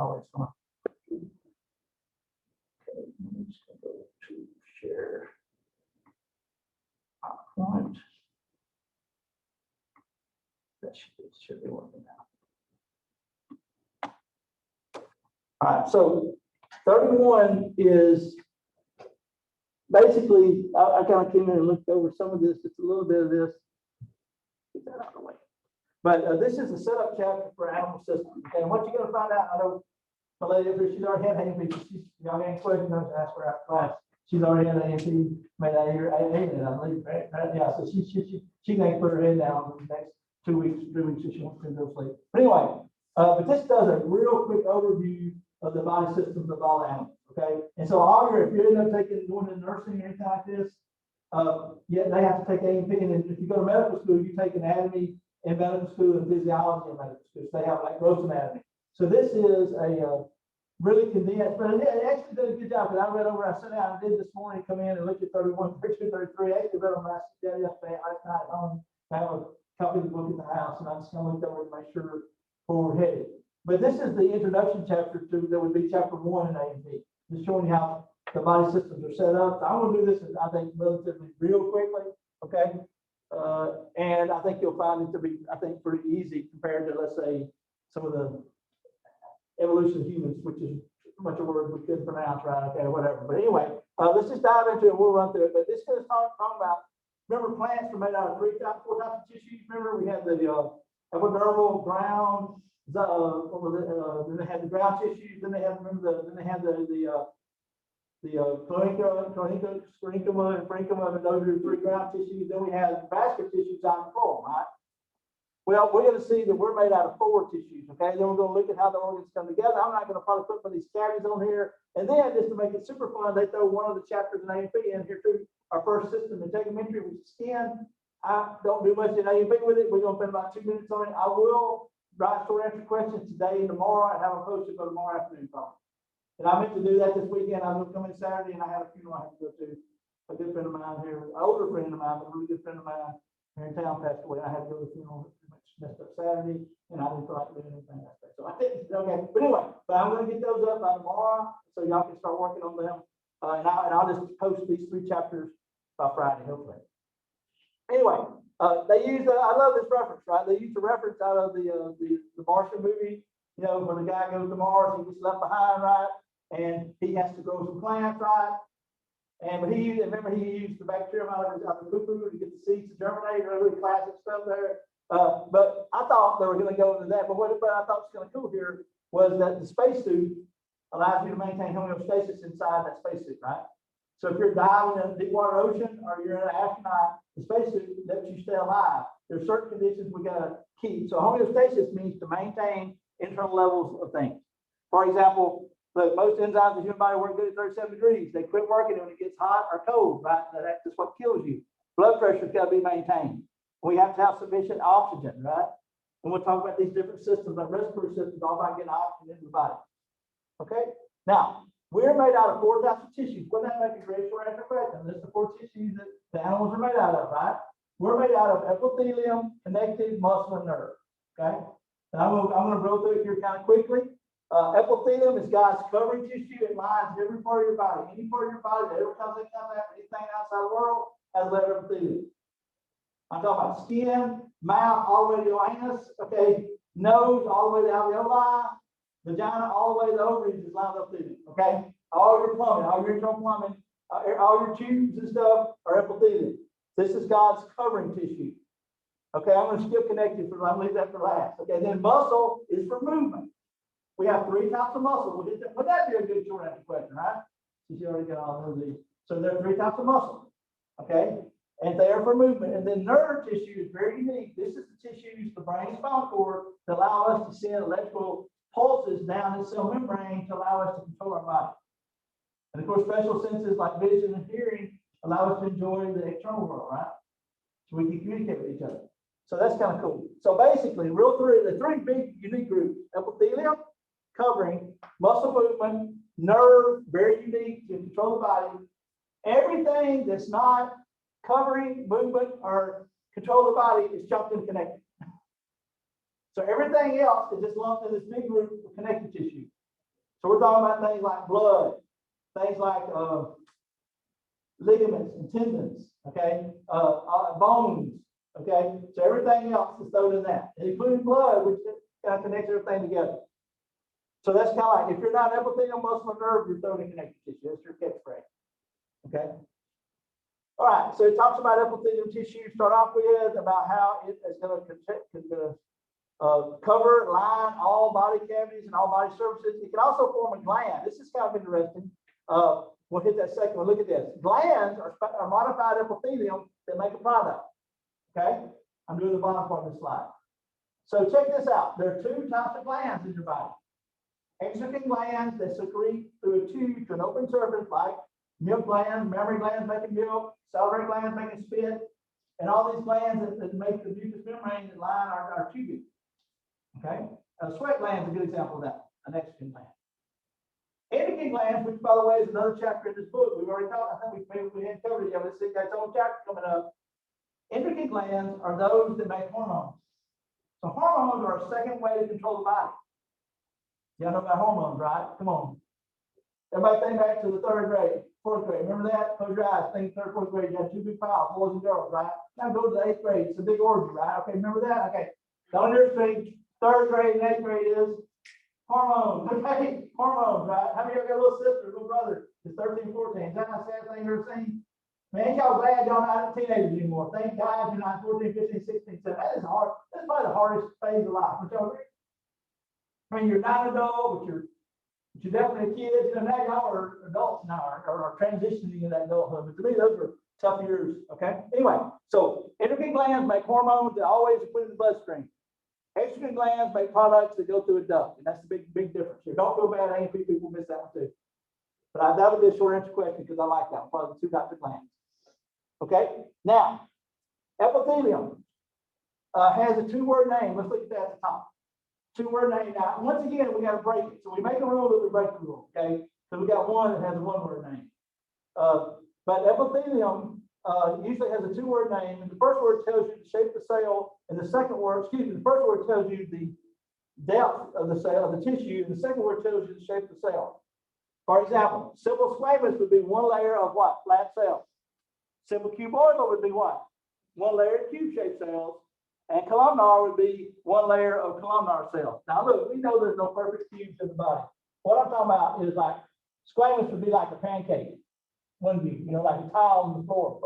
always fun. Okay, I'm just going to go to share PowerPoint. That should be working now. All right, so 31 is basically, I kind of came in and looked over some of this, just a little bit of this. Get that out of the way. But this is the setup chapter for animal systems. Okay, and what you're going to find out, I know my lady up here, she's already had AMP. Y'all got any questions? Don't ask her after class. She's already had AMP, made a year, I believe, right? Yeah, so she can put her head down in the next 2 weeks, 3 weeks, if she wants to go sleep. But anyway, but this does a real quick overview of the body systems of all animals. Okay, and so if you end up going to nursing or anything like this, yeah, they have to take AMP. And if you go to medical school, you take anatomy in medical school and physiology in medical school. So they have like gross anatomy. So this is a really condensed, but it actually did a good job. Because I read over, I sat down and did this morning, come in and look at 31, 32, 33. I actually read them last night at home. I have a copy of the book at the house, and I just kind of looked over to make sure where we're headed. But this is the introduction chapter to, that would be chapter 1 in AMP. Just showing you how the body systems are set up. So I'm going to do this, I think, relatively real quickly, okay? And I think you'll find it to be, I think, pretty easy compared to, let's say, some of the evolution of humans, which is a bunch of words we couldn't pronounce, right? Okay, whatever. But anyway, let's just dive into it. We'll run through it. But this is going to talk about, remember, plants are made out of 4 types of tissues. Remember, we had the epidermal, ground. Then they had the ground tissues. Then they had the parenchyma, and parenchyma, and those are 3 ground tissues. Then we had vascular tissues out in full, right? Well, we're going to see that we're made out of 4 tissues. Okay, then we're going to look at how the organs come together. I'm not going to probably put some of these cavities on here. And then, just to make it super fun, they throw one of the chapters in AMP in here too. Our first system, integumentary, which is skin. I don't do much in AMP with it. We're going to spend about 2 minutes on it. I will write short answer questions today and tomorrow, and have a posted for tomorrow afternoon. And I meant to do that this weekend. I was coming Saturday, and I had a funeral I had to go to. A good friend of mine here, an older friend of mine, but a really good friend of mine here in town passed away. I had to go to the funeral. Pretty much messed up Saturday, and I didn't feel like doing anything that day. So I didn't. Okay, but anyway, but I'm going to get those up by tomorrow, so y'all can start working on them. And I'll just post these 3 chapters by Friday, hopefully. Anyway. They use, I love this reference, right? They use the reference out of the Martian movie, you know, when the guy goes to Mars, he gets left behind, right? And he has to grow some plants, right? And but he used the bacterium out of the poo-poo to get the seeds to germinate, really classic stuff there. But I thought they were going to go into that. But what I thought was kind of cool here was that the spacesuit allows you to maintain homeostasis inside that spacesuit, right? So if you're diving in a deep water ocean or you're an astronaut, the spacesuit lets you stay alive. There's certain conditions we gotta keep. So homeostasis means to maintain internal levels of things. For example, look, most enzymes in the human body work good at 37 degrees. They quit working when it gets hot or cold, right? That's just what kills you. Blood pressure's got to be maintained. We have to have sufficient oxygen, right? And we'll talk about these different systems, like respiratory systems, all about getting oxygen into the body. Okay? Now, we're made out of 4 types of tissues. Wouldn't that make a great short answer question? This is the 4 tissues that the animals are made out of, right? We're made out of epithelium, connective, muscle, and nerve. Okay? And I'm going to roll through it here kind of quickly. Epithelium is God's covering tissue. It lines every part of your body. Any part of your body that ever comes in contact with anything outside the world has a layer of epithelium. I'm talking about skin, mouth, all the way to the anus. Okay? Nose, all the way to the alveoli. Vagina, all the way to the ovaries is lined up with it, okay? All your plumbing, all your internal plumbing, all your tubes and stuff are epithelium. This is God's covering tissue. Okay, I'm going to skip connective, I'm going to leave that for last. Okay, then muscle is for movement. We have 3 types of muscle. Would that be a good short answer question, right? Since you already got all of these. So there are 3 types of muscle, okay? And they are for movement. And then nerve tissue is very unique. This is the tissues, the brain spinal cord, that allow us to send electrical pulses down the cell membrane to allow us to control our body. And of course, special senses like vision and hearing allow us to enjoy the external world, right? So we can communicate with each other. So that's kind of cool. So basically, the 3 big unique groups: epithelium, covering, muscle movement, nerve, very unique to control the body. Everything that's not covering, movement, or control the body is chopped and connected. So everything else is just lumped in this big group of connective tissue. So we're talking about things like blood, things like ligaments and tendons, okay, bones, okay. So everything else is thrown in that, including blood, which kind of connects everything together. So that's kind of like, if you're not epithelial muscle and nerve, you're throwing in connective tissue. That's your catchphrase. Okay. All right. So it talks about epithelial tissue. Start off with about how it is going to cover, line all body cavities and all body surfaces. It can also form a gland. This is kind of interesting. We'll hit that second one. Look at this. Glands are modified epithelium that make a product. Okay. I'm doing the bottom part of the slide. So check this out. There are two types of glands in your body. Exocrine glands that secrete through a tube to an open surface, like milk glands, mammary glands making milk, salivary glands making spit, and all these glands that make the mucous membrane that line our tubing. Okay? Sweat glands is a good example of that, an exocrine gland. Endocrine glands, which by the way is another chapter in this book. We've already talked, I think we hadn't covered it yet. Let's see, got its own chapter coming up. Endocrine glands are those that make hormones. So hormones are a second way to control the body. Y'all know about hormones, right? Come on. Everybody think back to the third grade, fourth grade. Remember that? Close your eyes. Think third, fourth grade. You had two big piles, boys and girls, right? Now go to the eighth grade. It's a big orgy, right? Okay, remember that? Okay. Down your street, third grade and eighth grade is hormones. Okay, hormones, right? How many of you got a little sister, little brother? It's 13, 14. Is that not a sad thing you ever seen? Man, y'all glad y'all not teenagers anymore. Thank God you're not 14, 15, 16, 17. That is hard. That's probably the hardest phase of life. But y'all agree? I mean, you're not an adult, but you're definitely kids. You know, now y'all are adults now, or transitioning into that adulthood. But to me, those were tough years. Okay. Anyway, so endocrine glands make hormones that always put in the bloodstream. Exocrine glands make products that go through a duct, and that's the big difference here. Don't feel bad. ANP people miss that one too. But that would be a short answer question because I like that one. Probably the two types of glands. Okay. Now, epithelium has a two-word name. Let's look at that at the top. Two-word name. Now, once again, we got to break it. So we make a rule that we break the rule. Okay. So we got one that has a one-word name. But epithelium usually has a two-word name. And the first word tells you the shape of the cell. And the second word, the first word tells you the depth of the cell, of the tissue. And the second word tells you the shape of the cell. For example, simple squamous would be one layer of what? Flat cells. Simple cuboidal would be what? One layer of cube-shaped cells. And columnar would be one layer of columnar cells. Now look, we know there's no perfect cubes in the body. What I'm talking about is like squamous would be like a pancake. One view, you know, like a tile on the floor.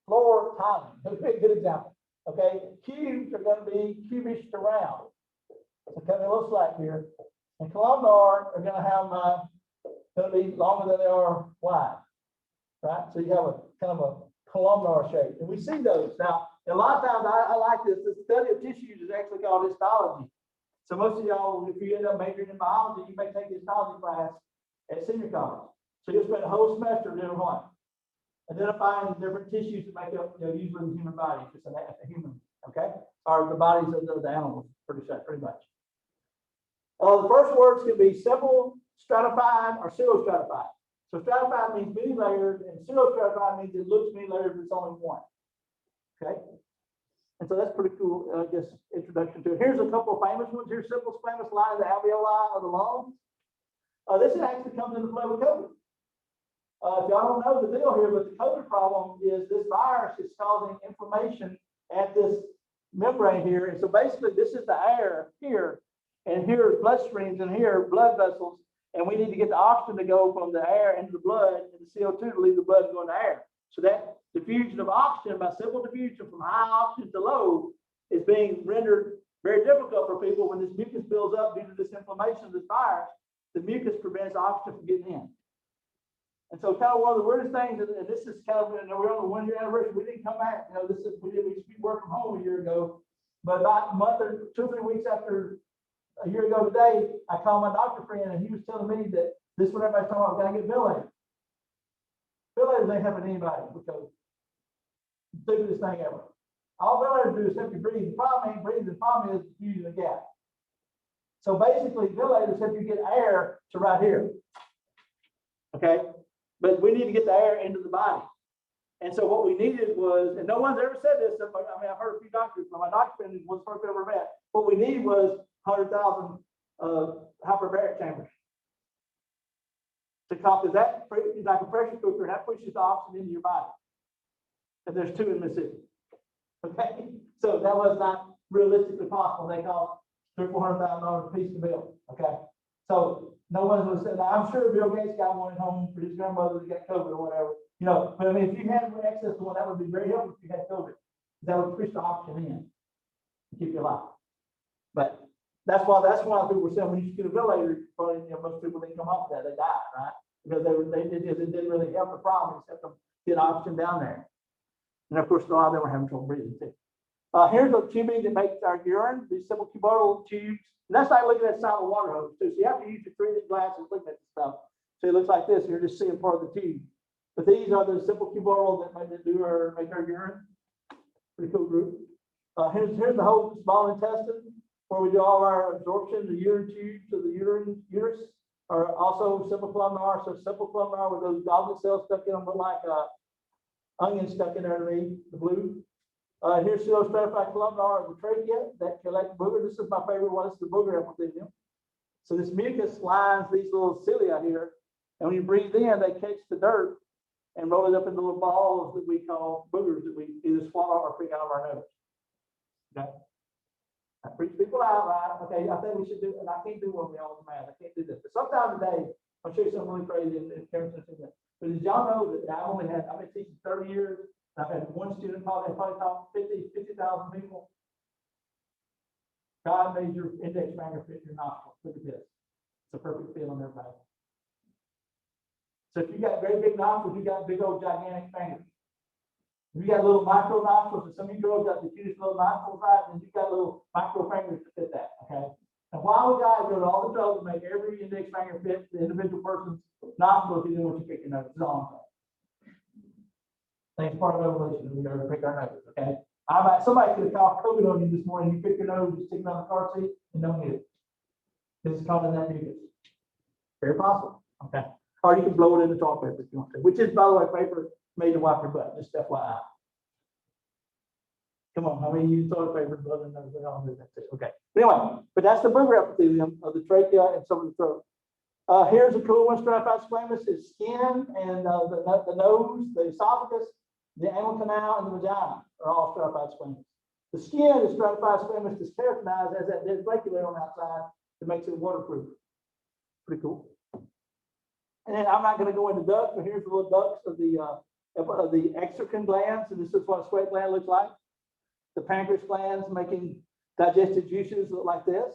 Floor tiling. That's a good example. Okay, cubes are going to be cubish to round. So cut me a little slack here. And columnar are going to have going to be longer than they are wide. Right? So you have a kind of a columnar shape. And we see those. Now, a lot of times I like this. The study of tissues is actually called histology. So most of y'all, if you end up majoring in biology, you may take the histology class at senior college. So you'll spend a whole semester doing what? Identifying different tissues that make up, usually the human body. It's a human, okay? Or the bodies of the animals, pretty much. The first words can be simple, stratified, or pseudostratified. So stratified means many layers, and pseudostratified means it looks many layers, but it's only one. Okay? And so that's pretty cool, I guess, introduction to it. Here's a couple of famous ones. Here's simple squamous line of the alveoli of the lungs. This actually comes into play with COVID. If y'all don't know the deal here, but the COVID problem is this virus is causing inflammation at this membrane here. And so basically, this is the air here, and here is blood streams, and here are blood vessels. And we need to get the oxygen to go from the air into the blood, and the CO2 to leave the blood and go into air. So that diffusion of oxygen by simple diffusion from high oxygen to low is being rendered very difficult for people when this mucus builds up due to this inflammation of this virus. The mucus prevents oxygen from getting in. And so kind of one of the weirdest things, and this is kind of, we're on the 1 year anniversary, we didn't come back, we used to work from home a year ago, but about a month or 2 or 3 weeks after a year ago today, I called my doctor friend and he was telling me that this is what everybody's talking about, gotta get ventilators. Ventilators ain't helping anybody because it's the stupidest thing ever. All ventilators do is help you breathe. The problem ain't breathing, the problem is diffusing the gas. So basically, ventilators help you get air to right here. Okay? But we need to get the air into the body. And so what we needed was, and no one's ever said this, I mean, I've heard a few doctors, but my doctor friend was the first I ever met. What we needed was 100,000 hyperbaric chambers. Because that is like a pressure cooker, and that pushes the oxygen into your body. And there's 2 in Mississippi. Okay, so that was not realistically possible. They cost $300,000-$400,000 a piece to build. Okay, so no one was saying. I'm sure Bill Gates got one at home for his grandmother that got COVID or whatever. You know, but I mean, if you had access to one, that would be very helpful if you had COVID. That would push the oxygen in to keep you alive. But that's why people were saying when you get a ventilator, probably, most people didn't come off that, they died, right? Because it didn't really help the problem except to get oxygen down there. And of course, a lot of them were having trouble breathing too. Here's a tubing that makes our urine, these simple cuboidal tubes. And that's like looking at the side of a water hose too. So you have to use your 3D glasses looking at this stuff. So it looks like this, you're just seeing part of the tube. But these are the simple cuboidal that make our urine. Pretty cool group. Here's the whole small intestine where we do all our absorption. The urine tubes of the uterus are also simple columnar. So simple columnar with those goblet cells stuck in them, look like onion stuck in there underneath the blue. Here's the stratified columnar of the trachea that collect booger. This is my favorite one. This is the booger epithelium. So this mucus lines these little cilia here, and when you breathe in, they catch the dirt and roll it up into little balls that we call boogers that we either swallow or pick out of our nose. Okay. I freaks people out, right? Okay, I think we should do, and I can't do one with all the math. I can't do this. But sometime today, I'll show you something really crazy in terms of that. But as y'all know that I've been teaching 30 years. I've had one student probably taught 50,000 people. God made your index finger fit your nostril. Look at this. It's a perfect fit on everybody. So if you got very big nostrils, you got big old gigantic fingers. If you got little micro nostrils, and some of you girls got the cutest little nostrils, right? And you got little micro fingers to fit that, okay? And why would God go to all the trouble to make every index finger fit the individual person's nostrils if you didn't want you to pick your nose? That's all I'm saying. That's part of evolution. We got to pick our nose, okay? Somebody could have called COVID on you this morning. You pick your nose, you stick it on the car seat, and don't get it. This is called that mucus. Very possible, okay? Or you can blow it in the toilet paper if you want to, which is, by the way, paper made to wipe your butt, just FYI. Come on, how many use toilet paper and blow it in the nose? Okay. But anyway, but that's the booger epithelium of the trachea and some of the throat. Here's a cool one, stratified squamous is skin and the nose, the esophagus, the anal canal, and the vagina are all stratified squamous. The skin is stratified squamous is keratinized as that dead flake layer on the outside that makes it waterproof. Pretty cool. And then I'm not going to go into ducts, but here's the little ducts of the exocrine glands, and this is what a sweat gland looks like. The pancreas glands making digestive juices look like this.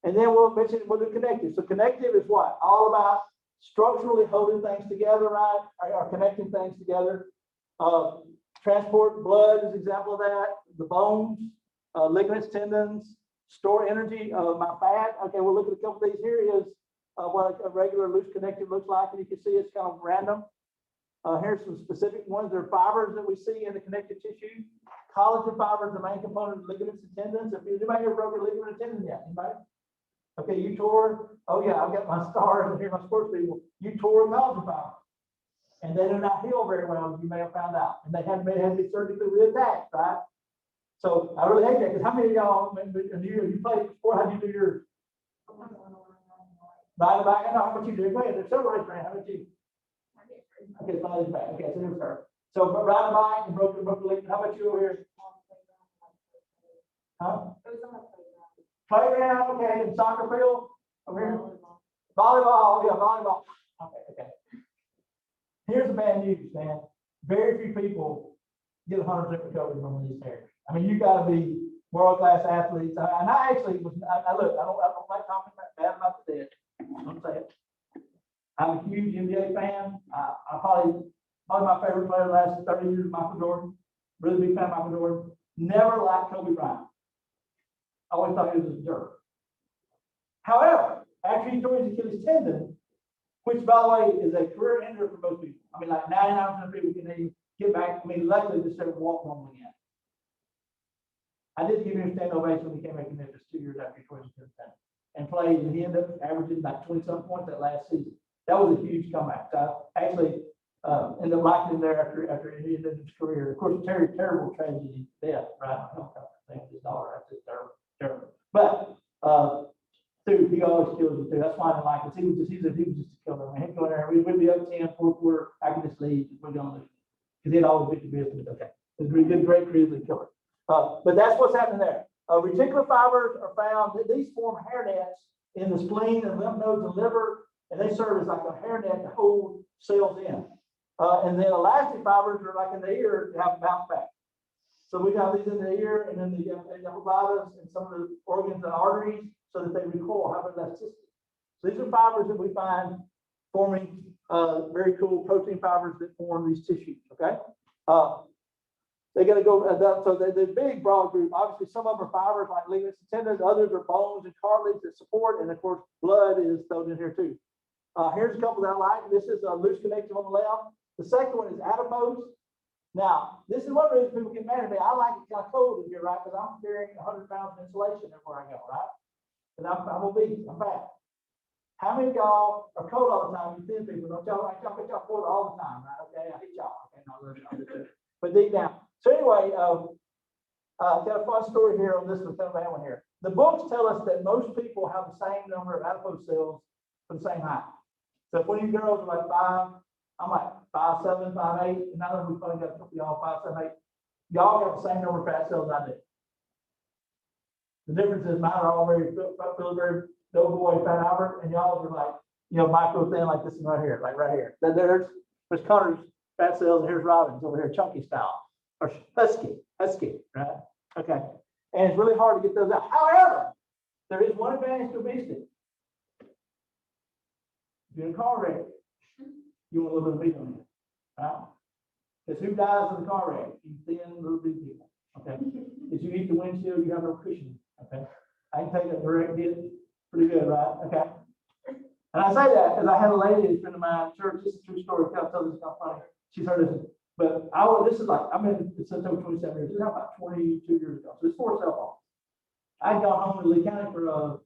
And then we'll do connective. So connective is what? All about structurally holding things together, right? Or connecting things together. Transport blood is an example of that. The bones, ligaments, tendons, store energy. My fat. Okay, we'll look at a couple of these. Here is what a regular loose connective looks like, and you can see it's kind of random. Here's some specific ones. There are fibers that we see in the connective tissue. Collagen fibers, the main component of ligaments and tendons. If anybody ever broke a ligament or tendon yet? Anybody? Okay, you tore. Oh yeah, I've got my stars and here my sports people. You tore a collagen fiber, and they do not heal very well. You may have found out, and they had to be surgically reattached, right? So I really hate that because how many of y'all, you played sport? How do you do yours? Riding back. I know how much you do. Go ahead. There's several race ran. How about you? Okay, slide back. Okay, so here's her. So riding bike and broke the ligament. How about you over here? Huh? Playground, okay, and soccer field over here. Volleyball, yeah, volleyball. Okay. Here's the bad news, man. Very few people get 100% recovery from these tears. I mean, you got to be world-class athletes. And I actually was. I look. I don't like talking bad about the dead. Don't say it. I'm a huge NBA fan. I probably my favorite player the last 30 years, Michael Jordan. Really big fan of Michael Jordan. Never liked Kobe Bryant. I always thought he was a jerk. However, after he tore his Achilles tendon, which by the way is a career ender for most people. I mean, like 99% of people can even get back. I mean, luckily just never walk normally again. I did give him a stand ovation when he came back in Memphis 2 years after he tore his Achilles tendon and played, and he ended up averaging about 20-something points that last season. That was a huge comeback. So I actually ended up liking him there after he ended his career. Of course, terrible tragedy, death, right? His daughter, that's just terrible. But through too. He always kills you too. That's why I didn't like us. He was just a killer. Man, he'd go in there. We'd be up 10, fourth quarter. I could just leave. We're going to lose. Because he'd always beat the business. Okay. He's a good, great grizzly killer. But that's what's happening there. Reticular fibers are found. These form hair nets in the spleen and lymph nodes and liver, and they serve as like a hair net to hold cells in. And then elastic fibers are like in the ear to have bounce back. So we got these in the ear and then the epiglottis and some of the organs and arteries so that they recoil, have elasticity. So these are fibers that we find forming very cool protein fibers that form these tissues, okay? They got to go, so the big broad group, obviously some of them are fibers like ligaments and tendons, others are bones and cartilage that support, and of course blood is thrown in here too. Here's a couple that I like. This is a loose connective on the left. The second one is adipose. Now, this is one reason people get mad at me. I like it kind of cold in here, right? Because I'm carrying 100 pounds of insulation everywhere I go, right? And I'm obese, I'm fat. How many of y'all are cold all the time? You thin people, don't y'all get y'all cold all the time, right? Okay, I hate y'all. Okay, no, but deep down. So anyway, I've got a fun story here on this one, one here. The books tell us that most people have the same number of adipose cells for the same height. So if one of you girls are like 5, I'm like 5'7", 5'8", and now that we've probably got a couple of y'all 5'7", 8", y'all got the same number of fat cells I do. The difference is mine are all very doughboy, fat Albert, and y'all are like, micro thin like this one right here, like right here. Then there's Connor's fat cells, and here's Robin's over here, chunky style, or husky, right? Okay, and it's really hard to get those out. However, there is one advantage to obesity. If you're in a car wreck, you want a little bit of meat on you, right? Because who dies in the car wreck? You thin little big people, okay? If you eat the windshield, you have no cushion, okay? I can take a direct hit pretty good, right? Okay. And I say that because I had a lady, a friend of mine, church, this is a true story, I'll tell this kind of funny. She's heard this, but this is like, I'm in Central 27 years, this is about 22 years ago, so it's 4 cell phones. I'd gone home to Lee County for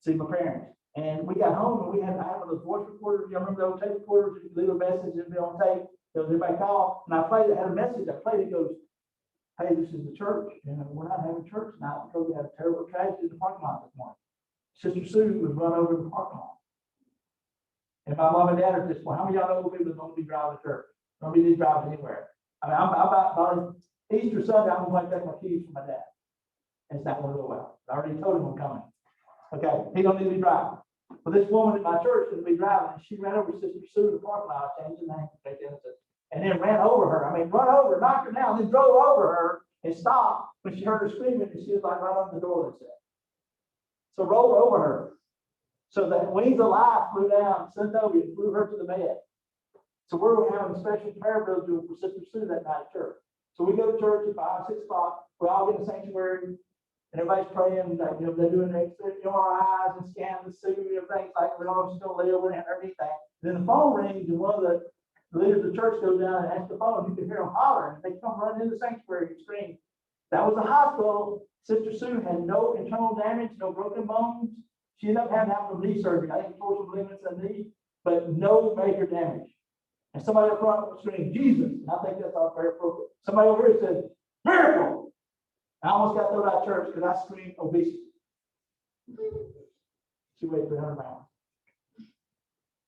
see my parents. And we got home and I had those voice recorders. Y'all remember those tape recorders? You could leave a message and be on tape. Everybody call. And I had a message. I played. It goes, "Hey, this is the church. And we're not having church tonight because we had a terrible tragedy in the parking lot this morning. Sister Sue was run over in the parking lot. And my mom and dad are just, well, how many of y'all know people that don't be driving to church? Don't be driving anywhere. I mean, I'm about by Easter Sunday, I'm going to take my keys from my dad. And it's not going to go well. I already told him I'm coming. Okay, he don't need to be driving. But this woman at my church didn't be driving, and she ran over Sister Sue in the parking lot, changed the name, and then ran over her. I mean, run over, knocked her down, then drove over her and stopped when she heard her screaming, and she was like right on the door, they said. So rolled over her. So the wings of life flew down, sent over and flew her to the bed. So we're having a special prayer drill doing for Sister Sue that night at church. So we go to church at 5, 6 o'clock. We all get in the sanctuary. And everybody's praying, like, they're doing MRIs and scans and Sue and everything, like, we don't know if she's going to live and everything. Then the phone rings, and one of the leaders of the church goes down and answers the phone. You can hear them hollering. They come running in the sanctuary and scream. That was a hospital. Sister Sue had no internal damage, no broken bones. She ended up having to have some knee surgery. I think tore some ligaments in the knee, but no major damage. And somebody up front screamed, Jesus. And I think that's all very appropriate. Somebody over here said, miracle. I almost got thrown out of church because I screamed obesity. She weighed 300 pounds.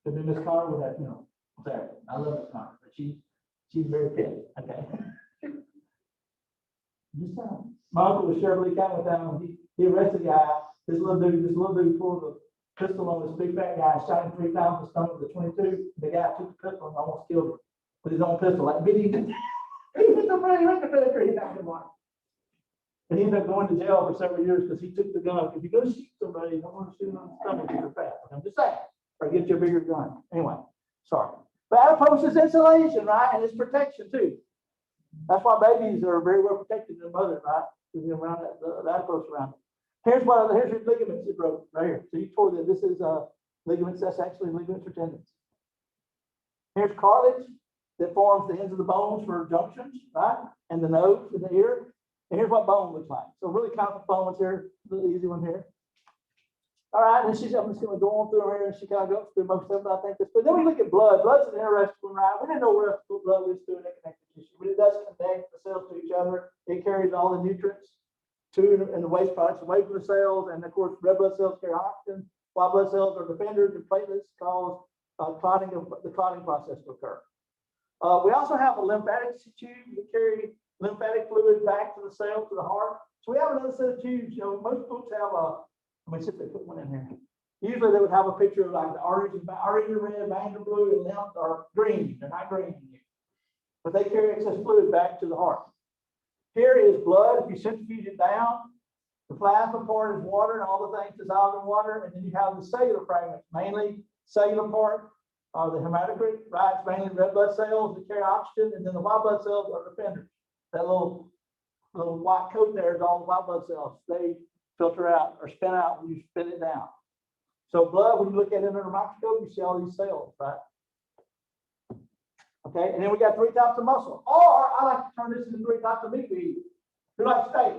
And then Miss Connor would have, there. I love Miss Connor, but she's very fit. Okay. My uncle was Sheriff Lee County one time. He arrested a guy. This little dude pulled a pistol on this big fat guy, shot him 3 times in the stomach with a 22. The guy took the pistol and almost killed him with his own pistol. Like, he hit the money right in the tree. He knocked him off. And he ended up going to jail for several years because he took the gun. If you go shoot somebody, you don't want to shoot them on the stomach if you're fat. I'm just saying. Or get you a bigger gun. Anyway, sorry. But adipose is insulation, right? And it's protection too. That's why babies are very well protected in their mother, right? Because they're around the adipose around it. Here's your ligaments you broke right here. So you tore that. This is ligaments. That's actually ligaments or tendons. Here's cartilage that forms the ends of the bones for junctions, right? And the nose and the ear. And here's what bone looks like. So really common bones here, really easy one here. All right, and I'm just going to go on through here, and she kind of goes through most of them, I think. But then we look at blood. Blood's an interesting one, right? We didn't know where blood was doing that connective tissue, but it does connect the cells to each other. It carries all the nutrients. two in the waste products away from the cells, and of course, red blood cells carry oxygen, white blood cells are defenders, and platelets cause the clotting process to occur. We also have a lymphatic tube that carry lymphatic fluid back to the cell, to the heart. So we have another set of tubes. You know, most books have let me see if they put one in here. Usually they would have a picture of like the arteries are red, veins are blue, and lymph are green. They're not green here, but they carry excess fluid back to the heart. Here is blood. If you centrifuge it down, the plasma part is water and all the things dissolved in water, and then you have the cellular fragments, mainly cellular part are the hematocrit, right? It's mainly red blood cells that carry oxygen, and then the white blood cells are defenders. That little white coat there is all the white blood cells. They filter out or spin out when you spin it down. So blood, when you look at it under a microscope, you see all these cells, right? Okay, and then we got three types of muscle. Or I like to turn this into three types of meat to eat. Who likes steak?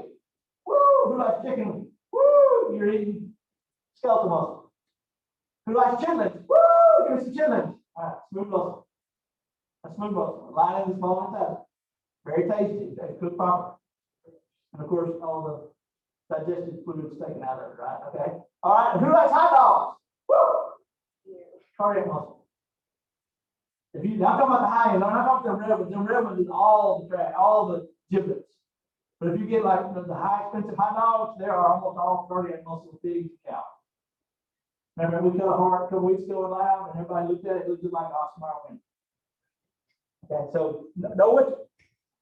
Woo! Who likes chicken? Woo! You're eating skeletal muscle. Who likes chitlins? Woo! Give me some chitlins. All right, smooth muscle. A smooth muscle. Line in the small intestine. Very tasty. They cook properly. And of course, all the digestive fluids taken out of it, right? Okay. All right. Who likes hot dogs? Woo! Cardiac muscle. If you, I'm talking about the high end. I'm not talking about the red ones is all the track, all the giblets. But if you get like the high expensive hot dogs, they are almost all cardiac muscle, pigs, cow. Remember, we cut a heart a couple weeks ago in lab, and everybody looked at it. It looked just like Oscar Mayer. Okay, so know what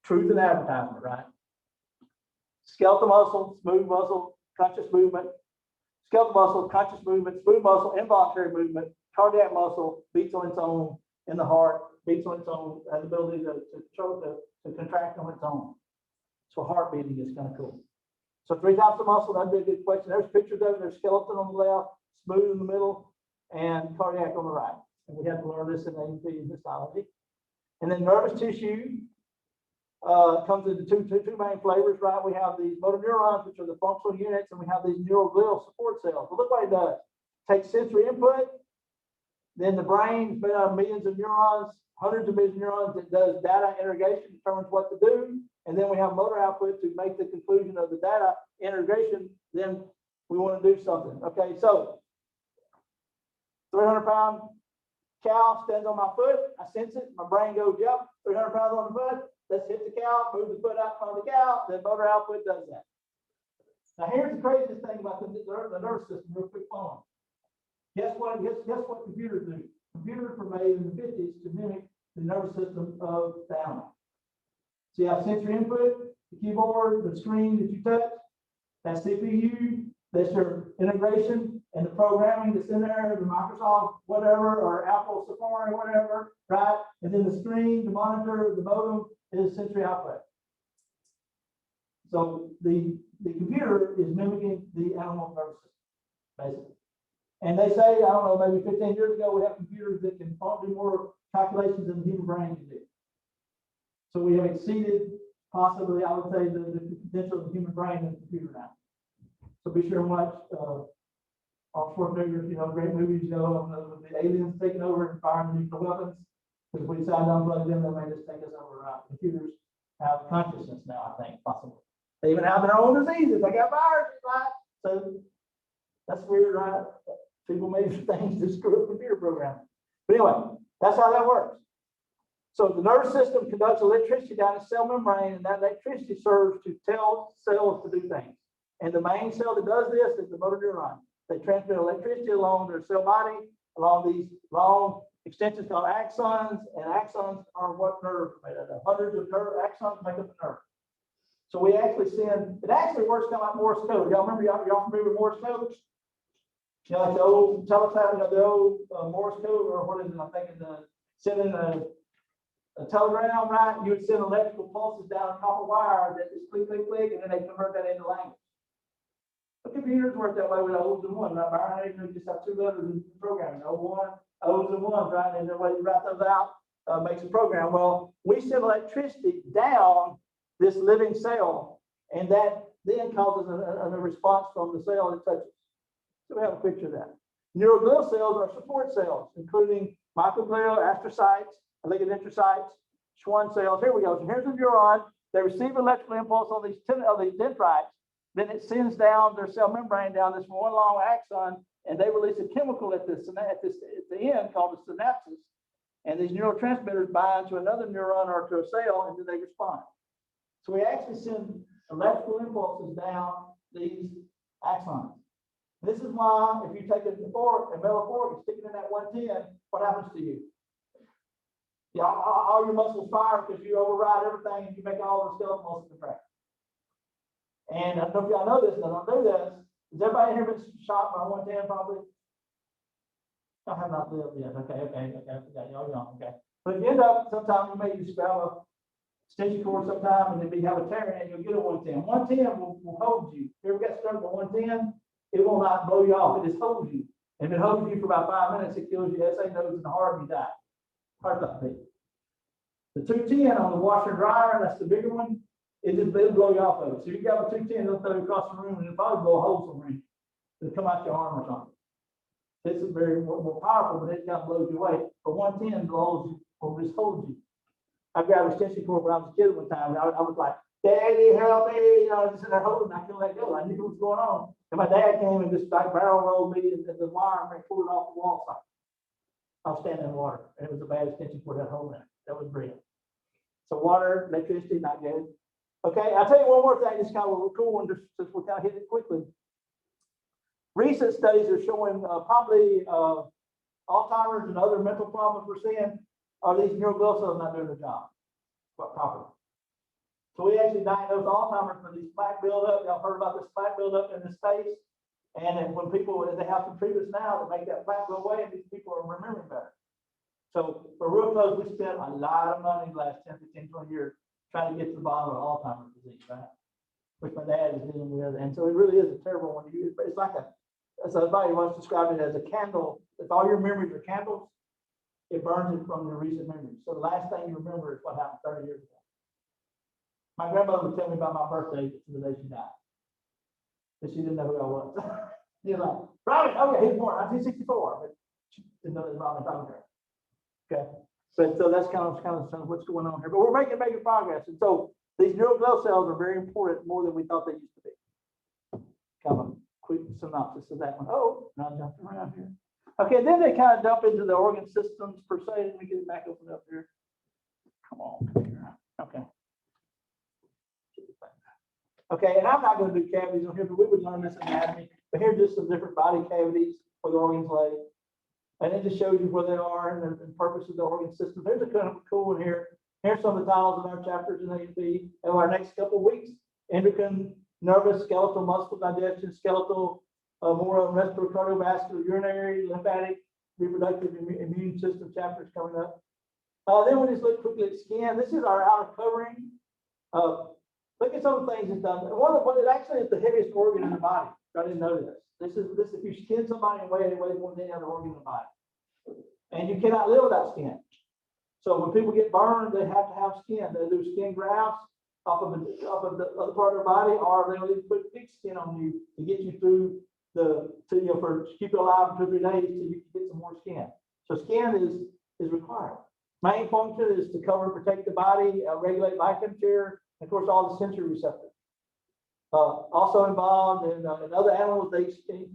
truth in advertisement, right? Skeletal muscle, smooth muscle, conscious movement. Skeletal muscle, conscious movement, smooth muscle, involuntary movement. Cardiac muscle beats on its own in the heart, beats on its own, has the ability to contract on its own. So heart beating is kind of cool. So three types of muscle, that'd be a good question. There's pictures of it. There's skeleton on the left, smooth in the middle, and cardiac on the right. And we have to learn this in AP histology. And then nervous tissue comes into two main flavors, right? We have these motor neurons, which are the functional units, and we have these neuroglial support cells. So look what it does. Takes sensory input, then the brain is made out of millions of neurons, hundreds of millions of neurons that does data integration, determines what to do, and then we have motor output to make the conclusion of the data integration. Then we want to do something. Okay, so 300-pound cow stands on my foot. I sense it. My brain goes, yep, 300 pounds on the foot. Let's hit the cow, move the foot out from the cow. Then motor output does that. Now, here's the craziest thing about the nervous system, real quick phone. Guess what computers do? Computers were made in the 50s to mimic the nervous system of the animal. So you have sensory input, the keyboard, the screen that you touch, that CPU, that's your integration and the programming that's in there, the Microsoft whatever, or Apple Safari, whatever, right? And then the screen, the monitor, the modem is sensory output. So the computer is mimicking the animal nervous system, basically. And they say, I don't know, maybe 15 years ago, we have computers that can do more calculations than the human brain can do. So we have exceeded possibly, I would say, the potential of the human brain in the computer now. So be sure and watch Schwarzenegger's, great movies, with the aliens taking over and firing nuclear weapons. Because if we decide to unplug them, they may just take us over. Computers have consciousness now, I think, possibly. They even have their own diseases. They got viruses, right? So that's weird, right? People make things to screw up computer programming. But anyway, that's how that works. So the nervous system conducts electricity down the cell membrane, and that electricity serves to tell cells to do things. And the main cell that does this is the motor neuron. They transmit electricity along their cell body, along these long extensions called axons, and axons are what nerves are made out of. Hundreds of axons make up a nerve. So we actually it actually works kind of like Morse code. Y'all remember, y'all familiar with Morse code? Like the old teletype, the old Morse code, or what is it? I'm thinking sending a telegram, right? You would send electrical pulses down a copper wire that just click, click, click, and then they convert that into language. But computers work that way with O's and ones. Right? Binary, you just have two letters in programming, O's and ones, right? And the way you write those out makes a program. Well, we send electricity down this living cell, and that then causes a response from the cell it touches. So we have a picture of that. Neuroglial cells are support cells, including microglial, astrocytes, oligodendrocytes, Schwann cells. Here we go. So here's a neuron. They receive electrical impulse on these dendrites. then it sends down their cell membrane down this one long axon, and they release a chemical at the end called the synapses. And these neurotransmitters bind to another neuron or to a cell, and then they respond. So we actually send electrical impulses down these axons. This is why if you take a metal fork and stick it in that 110, what happens to you? Yeah, all your muscles fire because you override everything and you make all the skeletal muscles contract. And I don't know if y'all know this, and I don't do this. Has everybody here been shot by 110 probably? I have not lived yet. Okay. Y'all young, okay. But if you end up, sometimes you may use a extension cord sometime, and then you have a tear and you'll get a 110. 110 will hold you. If you ever got struck by 110, it will not blow you off. It just holds you. And if it holds you for about 5 minutes, it kills you. SA nose in the heart and you die. Heart stop beat. The 210 on the washer and dryer, that's the bigger one, it'll blow you off of it. So you got a 210, it'll throw you across the room and it'll probably blow a hole somewhere. It'll come out your arm or something. This is very more powerful, but it kind of blows you away. But 110 blows you or just holds you. I grabbed a extension cord when I was a kid one time, and I was like, "Daddy, help me!" You know, I was just in there holding, I couldn't let go. I knew what was going on. And my dad came and just like barrel rolled me into the wire and pulled it off the wall side. I was standing in water, and it was a bad extension cord that hole in it. That was brilliant. So water, electricity, not good. Okay, I'll tell you one more thing. It's kind of a cool one, just since we're kind of hitting it quickly. Recent studies are showing probably Alzheimer's and other mental problems we're seeing are these neuroglial cells not doing their job properly. So we actually diagnosed Alzheimer's for these plaque buildup. Y'all heard about this plaque buildup in the space. And then when people, they have some treatments now that make that plaque go away, and these people are remembering better. So for real close, we spent a lot of money the last 10, 15, 20 years trying to get to the bottom of Alzheimer's disease, right? Which my dad is dealing with. And so it really is a terrible one. It's like somebody once described it as a candle. If all your memories are candles, it burns it from your recent memories. So the last thing you remember is what happened 30 years ago. My grandmother would tell me about my birthday to the day she died. But she didn't know who I was. She was like, Robin, okay, he's born 1964, but she didn't know that was Robin talking to her. Okay. So that's kind of what's going on here. But we're making progress. And so these neuroglial cells are very important, more than we thought they used to be. Kind of a quick synopsis of that one. Oh, now I'm jumping around here. Okay, then they kind of dump into the organ systems per se. Let me get it back open up here. Come on here. Okay. Okay, and I'm not going to do cavities on here, but we would learn this anatomy. But here's just some different body cavities where the organs lay. And it just shows you where they are and the purpose of the organ system. There's a kind of cool one here. Here's some of the titles of our chapters in A&B. And our next couple of weeks, endocrine, nervous, skeletal, muscle, digestion, skeletal, moral, respiratory, cardiovascular, urinary, lymphatic, reproductive, immune system chapters coming up. Then we just look quickly at skin. This is our outer covering. Look at some of the things it's done. It actually is the heaviest organ in the body. I didn't know this. This if you skin somebody and weigh it more than any other organ in the body. And you cannot live without skin. So when people get burned, they have to have skin. They do skin grafts off of the other part of their body, or they'll even put thick skin on you to get you through for keep you alive for 2 or 3 days till you can get some more skin. So skin is required. Main function is to cover and protect the body, regulate body temperature, and of course all the sensory receptors. Also involved in other animals,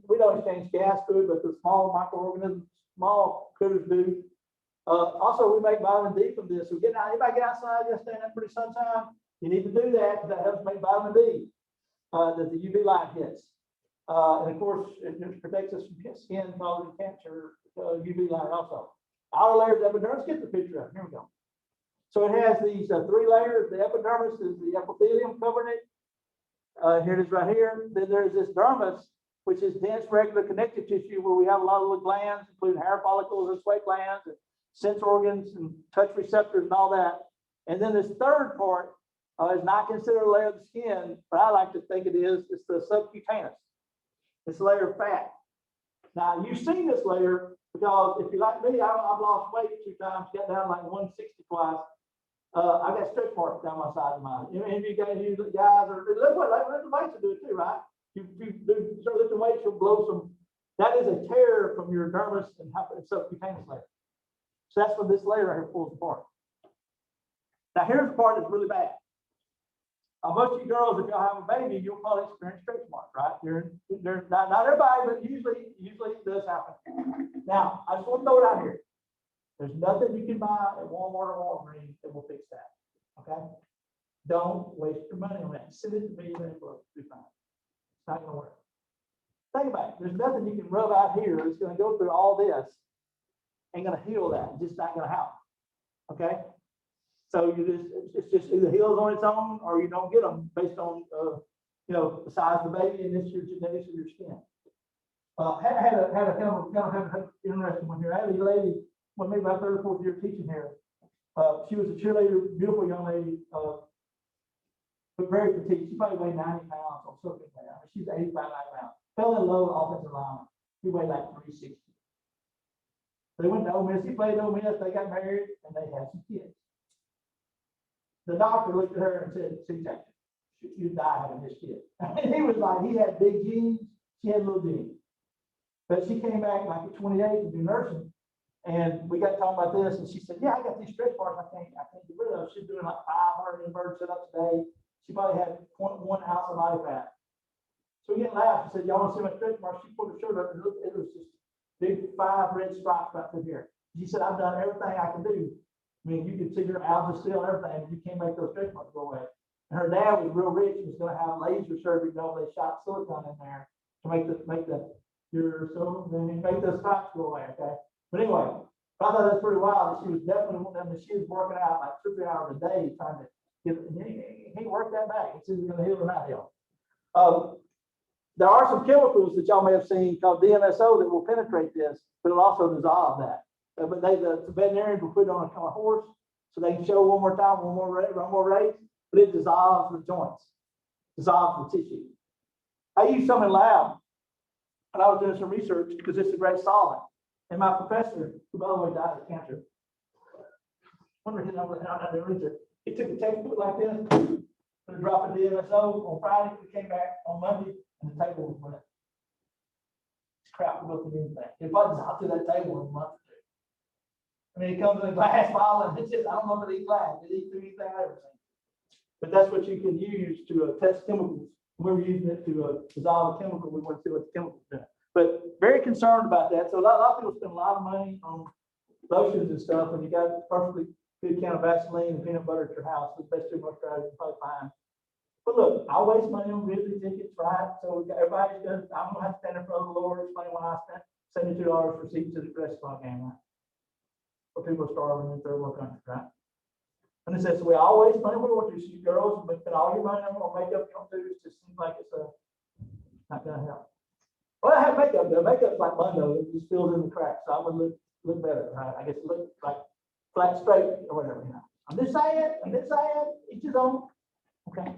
we don't exchange gas food, but the small microorganisms, small critters do. Also, we make vitamin D from this. So anybody get outside yesterday in that pretty sunshine? You need to do that because that helps make vitamin D that the UV light hits. And of course, it protects us from skin causing cancer, UV light also. Outer layers of epidermis, get the picture up. Here we go. So it has these 3 layers. The epidermis is the epithelium covering it. Here it is right here. Then there's this dermis, which is dense, regular connective tissue where we have a lot of little glands, including hair follicles and sweat glands, and sense organs and touch receptors and all that. And then this third part is not considered a layer of the skin, but I like to think it is. It's the subcutaneous. It's a layer of fat. Now, you've seen this layer because if you're like me, I've lost weight 2 times, got down like 160 twice. I got stretch marks down my side of mine. And you guys are let the weights do it too, right? You start lifting weights, you'll blow some. That is a tear from your dermis and subcutaneous layer. So that's when this layer right here pulls apart. Now here's the part that's really bad. Most of you girls, if y'all have a baby, you'll probably experience stretch marks, right? They're not everybody, but usually it does happen. Now, I just want to throw it out here. There's nothing you can buy at Walmart or Walgreens that will fix that. Okay? Don't waste your money on that. Send it to me and it'll be fine. It's not gonna work. Think about it. There's nothing you can rub out here that's gonna go through all this. Ain't gonna heal that. It's just not gonna happen. Okay? So it's just either heals on its own or you don't get them based on the size of the baby and this your genetics of your skin. Had a kind of interesting one here. I had a lady, well, maybe about 3rd or 4th year teaching here. She was a cheerleader, beautiful young lady, but very petite. She probably weighed 90 pounds or something like that. She's 85, 90 pounds. Fell in love with offensive lineman. He weighed like 360. They went to Ole Miss. He played Ole Miss. They got married and they had some kids. The doctor looked at her and said, "See, Jack, you die having this kid." And he was like, he had big genes. She had little genes. But she came back like at 28 to do nursing. And we got talking about this, and she said, "Yeah, I got these stretch marks I can't get rid of." She's doing like 500 inverted sit-ups a day. She probably had 0.1 ounce of body fat. So we get laughed. She said, "Y'all want to see my stretch marks?" She put her shirt up, and it was just big 5 red stripes right through here. She said, "I've done everything I can do." I mean, you could see her algae still and everything, but you can't make those stretch marks go away. And her dad was real rich. He was going to have laser surgery done. They shot silicone in there to make those spots go away. Okay, but anyway, I thought that's pretty wild. That she was definitely she was working out like 2 or 3 hours a day trying to get. He worked that back. It's either going to heal or not heal. There are some chemicals that y'all may have seen called DMSO that will penetrate this, but it'll also dissolve that. But the veterinarians will put it on a horse so they can show one more time, one more race, but it dissolves the joints, dissolves the tissue. I used some in lab, and I was doing some research because it's a great solvent. And my professor, who by the way died of cancer, wonder if he knows how to do research. He took a textbook like this, put a drop of DMSO on Friday, we came back on Monday, and the table was wet. It's crap to go through anything. If I dissolved through that table in a month. I mean, it comes in a glass bottle, and it's just, I don't know if it eats glass. It eats through anything I've ever seen. But that's what you can use to test chemicals. We were using it to dissolve a chemical. We want to see what the chemicals do. But very concerned about that. So a lot of people spend a lot of money on lotions and stuff, and you got a perfectly good can of Vaseline and peanut butter at your house. The best 2 months drive, you're probably fine. But look, I waste money on Grizzly tickets, right? So everybody's done. I'm going to have to stand in front of the Lord, explain why I spent $72 for seats to the basketball game, right? For people starving in 3rd world countries, right? And it says, we always money. We want to see girls, but spend all your money on makeup. You don't do it. Just seems like it's not going to help. Well, I have makeup though. Makeup's like Bundo. It just fills in the cracks. So I would look better, right? I guess look like flat straight or whatever, you know. I'm just saying. Each his own. Okay.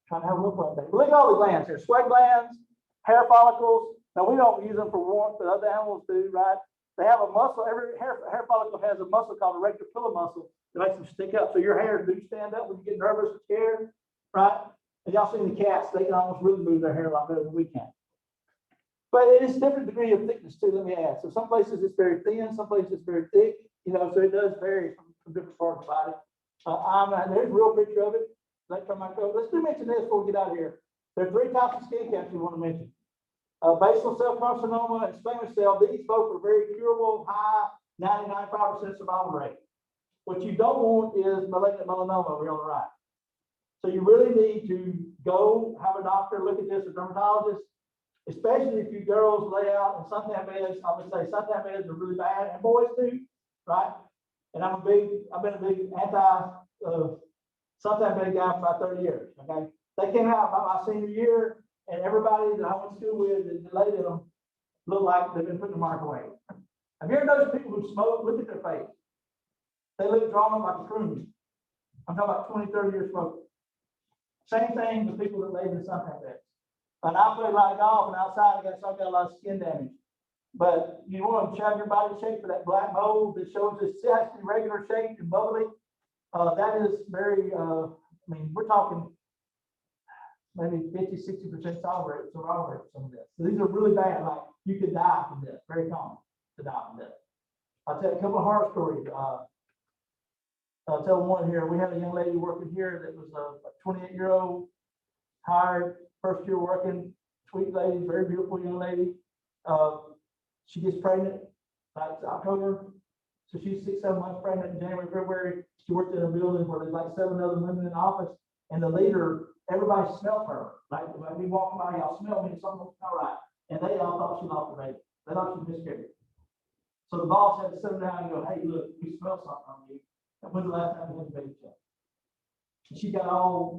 Trying to have a look like that. But look at all the glands here. Sweat glands, hair follicles. Now we don't use them for warmth, but other animals do, right? They have a muscle. Every hair follicle has a muscle called a rectus pillar muscle that makes them stick up. So your hairs do stand up when you get nervous or scared, right? And y'all seen the cats, they can almost really move their hair a lot better than we can. But it is a different degree of thickness too, let me add. So some places it's very thin, some places it's very thick, so it does vary from different parts of the body. There's a real picture of it. Let's mention this before we get out of here. There are 3 types of skin cancers we want to mention. Basal cell carcinoma and squamous cell, these both are very curable, high, 99.5% survival rate. What you don't want is malignant melanoma over on the right. So you really need to go have a doctor look at this, a dermatologist, especially if you girls lay out in suntan beds. I would say suntan beds are really bad, and boys too, right? And I've been a big anti suntan bed guy for about 30 years. Okay, they came out by my senior year. And everybody that I went to school with that laid in them look like they've been put in the microwave. Have you ever noticed people who smoke? Look at their face. They look drawn up like a prune. I'm talking about 20, 30 years smoking. Same thing with people that lay in the suntan beds. And I play a lot of golf, and outside I got a lot of skin damage. But you want to have your body shape for that black mold that shows this actually regular shape and bubbly. That is very, we're talking maybe 50, 60% survival rate for some of this. So these are really bad. Like you could die from this. Very common to die from this. I'll tell you a couple of horror stories. I'll tell one here. We had a young lady working here that was a 28-year-old. hired, first year working, sweet lady, very beautiful young lady. She gets pregnant, like October. So she's 6, 7 months pregnant in January, February. She worked in a building where there's like 7 other women in the office. And the leader, everybody smelled her. Like when we walk by, y'all smell me, something don't smell right. And they all thought she lost the baby. They thought she miscarried. So the boss had to sit her down and go, hey, look, we smell something on you. And when's the last time you had a baby check? And she got all,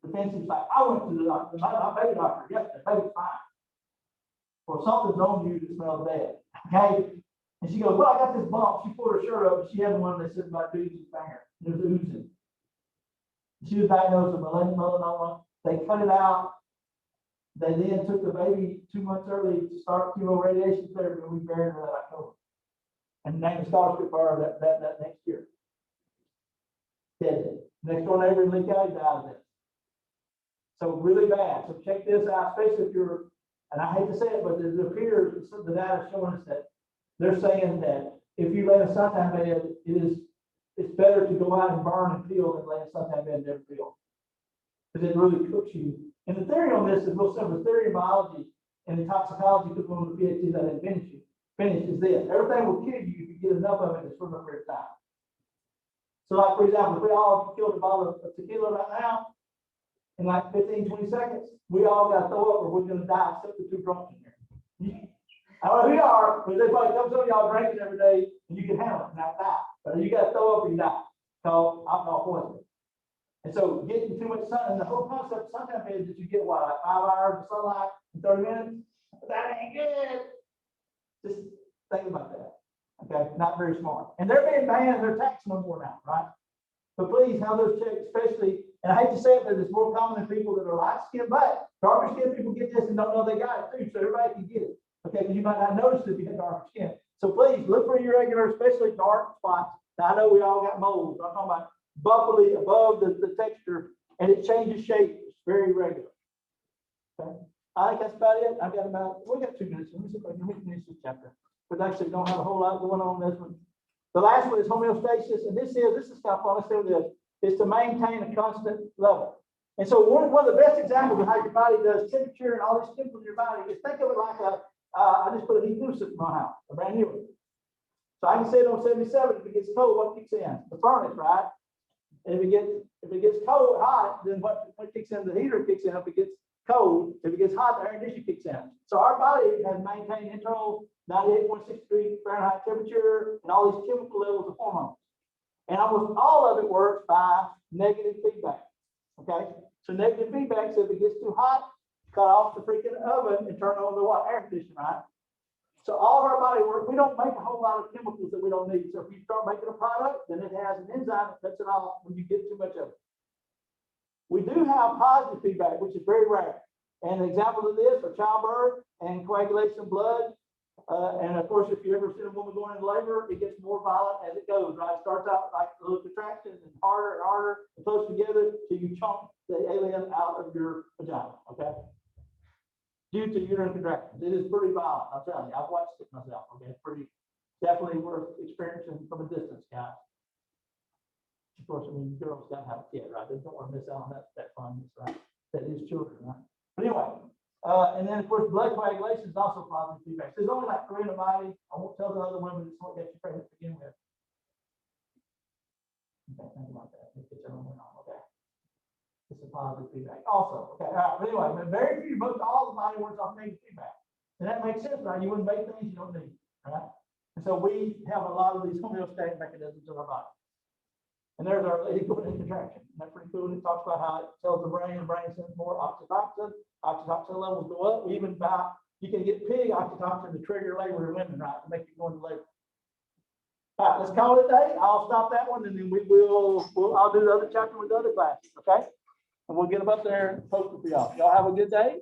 defensive, like, I went to the doctor, my baby doctor yesterday, baby's fine. Well, something's on you that smells bad. Okay? And she goes, well, I got this bump. She pulled her shirt up, and she had one that said about Doozy's finger. It was oozing. She was diagnosed with melanoma. They cut it out. They then took the baby 2 months early to start radiation therapy, and we buried her that October. And named a scholarship for her that next year. Dead. Next door neighbor in Lee County died of this. So really bad. So check this out, especially if you're, and I hate to say it, but it appears the data showing us that they're saying that if you lay in a suntan bed, it's better to go out and burn and peel than lay in a suntan bed and never peel. Because it really cooks you. And the theory on this is real simple. The theory of biology and in toxicology, because one of the PhDs I didn't finish is this. Everything will kill you if you get enough of it in a short period of time. So like, for example, if we all killed a bottle of tequila right now, in like 15, 20 seconds, we all got to throw up or we're going to die except the 2 drunks in here. I don't know who you are, but they probably some of y'all drinking every day and you can handle it and not die. But you got to throw up or you die. Called alcohol poisoning. And so getting too much sun, and the whole concept of suntan bed is that you get what, like 5 hours of sunlight in 30 minutes? That ain't good. Just think about that. Okay, not very smart. And they're being banned, they're taxing them more now, right? But please have those checks, especially, and I hate to say it, but it's more common in people that are light skinned, but darker skinned people get this and don't know they got it too, so everybody can get it. Okay, because you might not notice it if you have darker skin. So please look for your regular, especially dark spots. Now I know we all got moles. I'm talking about bubbly above the texture, and it changes shape. It's very regular. Okay, I think that's about it. I've got we got 2 minutes. Let me see if I can finish this chapter. But actually, don't have a whole lot going on in this one. The last one is homeostasis, and this is kind of fun. Let's do this. It's to maintain a constant level. And so one of the best examples of how your body does temperature and all these chemicals in your body is think of it like I just put a heat system in my house, a brand new one. So I can set it on 77. If it gets cold, what kicks in? The furnace, right? And if it gets cold, hot, then what kicks in? The heater kicks in. If it gets cold, if it gets hot, the air conditioner kicks in. So our body has maintained internal 98.6 degrees Fahrenheit temperature and all these chemical levels of hormones. And almost all of it works by negative feedback. Okay? So negative feedback says if it gets too hot, cut off the freaking oven and turn on the what? Air conditioner, right? So all of our body work, we don't make a whole lot of chemicals that we don't need. So if you start making a product, then it has an enzyme that cuts it off when you get too much of it. We do have positive feedback, which is very rare. And examples of this are childbirth and coagulation of blood. And of course, if you ever see a woman going into labor, it gets more violent as it goes, right? It starts out like a little contraction and harder and close together till you chomp the alien out of your vagina, okay? Due to uterine contractions. It is pretty violent, I'm telling you. I've watched it myself, okay? It's pretty, definitely worth experiencing from a distance, guys. Of course, I mean, girls got to have a kid, right? They don't want to miss out on that fun, right? That is children, right? But anyway, and then of course, blood coagulation is also positive feedback. So there's only like 3 in the body. I won't tell the other women it's what gets you pregnant to begin with. Okay, think about that. Okay. It's a positive feedback. Also, okay, all right. But anyway, but very few, most all the body works off negative feedback. And that makes sense, right? You wouldn't make things you don't need, right? And so we have a lot of these homeostatic mechanisms in our body. And there's our lady going into contraction. Isn't that pretty cool? It talks about how it tells the brain sends more oxytocin. Oxytocin levels go up. We even you can get pig oxytocin to trigger labor in women, right? To make you go into labor. All right, let's call it a day. I'll stop that one, and then I'll do the other chapter with the other classes, okay? And we'll get them up there and post it for y'all. Y'all have a good day.